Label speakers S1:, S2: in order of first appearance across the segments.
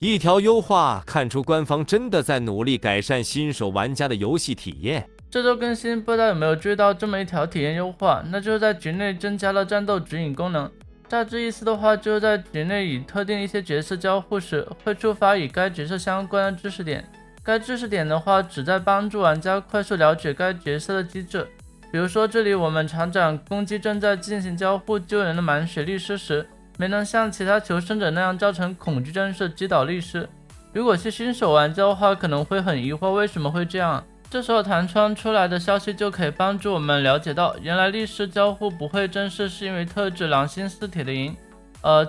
S1: 一条优化看出官方真的在努力改善新手玩家的游戏体验。
S2: 这周更新不知道有没有注意到这么一条体验优化，那就是在局内增加了战斗指引功能。大致意思的话，就是在局内与特定一些角色交互时，会触发与该角色相关的知识点。该知识点的话，旨在帮助玩家快速了解该角色的机制。比如说，这里我们厂长攻击正在进行交互救人的满血律师时，没能像其他求生者那样造成恐惧战士击倒律师。如果是新手玩家的话，可能会很疑惑为什么会这样。这时候弹窗出来的消息就可以帮助我们了解到，原来律师交互不会正式是因为特制狼心似铁的赢。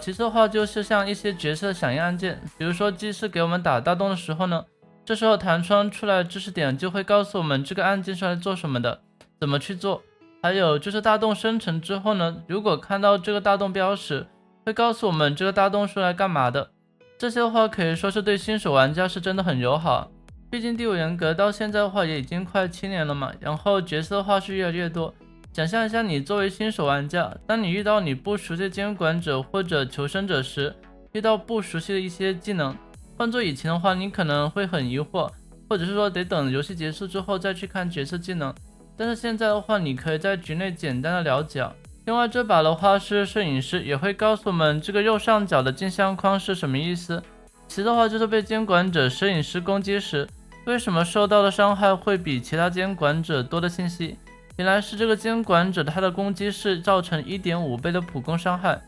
S2: 其次的话就是像一些角色响应按键，比如说技师给我们打大洞的时候呢，这时候弹窗出来的知识点就会告诉我们这个按键是来做什么的，怎么去做。还有就是大洞生成之后呢，如果看到这个大洞标识，会告诉我们这个大洞是来干嘛的。这些的话可以说是对新手玩家是真的很友好。毕竟第五人格到现在的话也已经快7年了嘛，然后角色的话是越来越多。想象一下，你作为新手玩家，当你遇到你不熟悉的监管者或者求生者时，遇到不熟悉的一些技能，换做以前的话，你可能会很疑惑，或者是说得等游戏结束之后再去看角色技能。但是现在的话，你可以在局内简单的了解。另外这把的话是摄影师，也会告诉我们这个右上角的镜像框是什么意思。其次的话就是被监管者摄影师攻击时，为什么受到的伤害会比其他监管者多的信息？原来是这个监管者他的攻击是造成 1.5 倍的普攻伤害。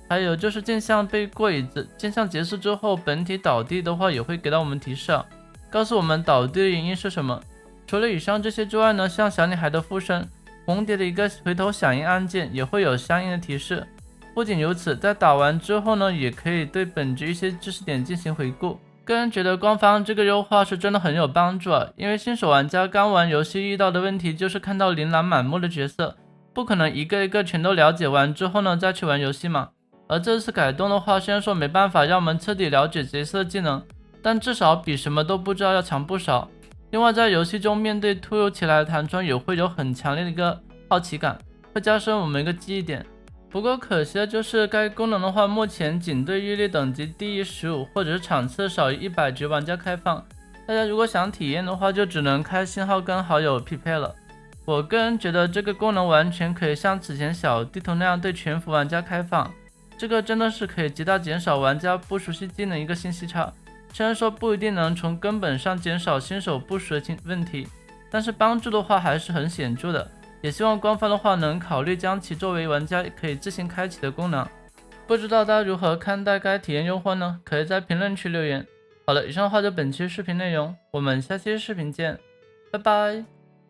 S2: 还有就是镜像被过椅子，镜像结束之后本体倒地的话也会给到我们提示，告诉我们倒地的原因是什么。除了以上这些之外呢，像小女孩的附身，红蝶的一个回头响应按键也会有相应的提示。不仅如此，在打完之后呢，也可以对本局一些知识点进行回顾。个人觉得官方这个优化是真的很有帮助因为新手玩家刚玩游戏遇到的问题就是看到琳琅满目的角色，不可能一个一个全都了解完之后呢再去玩游戏嘛。而这次改动的话，虽然说没办法让我们彻底了解角色技能，但至少比什么都不知道要强不少。另外在游戏中面对突如其来的弹窗也会有很强烈的一个好奇感，会加深我们一个记忆点。不过可惜的就是该功能的话，目前仅对阅历等级低于15或者是场次少于100级玩家开放。大家如果想体验的话，就只能开信号跟好友匹配了。我个人觉得这个功能完全可以像此前小地图那样对全服玩家开放，这个真的是可以极大减少玩家不熟悉技能一个信息差。虽然说不一定能从根本上减少新手不熟的问题，但是帮助的话还是很显著的。也希望官方的话能考虑将其作为玩家可以自行开启的功能。不知道大家如何看待该体验优化呢？可以在评论区留言。好了，以上的话就本期视频内容，我们下期视频见，拜拜。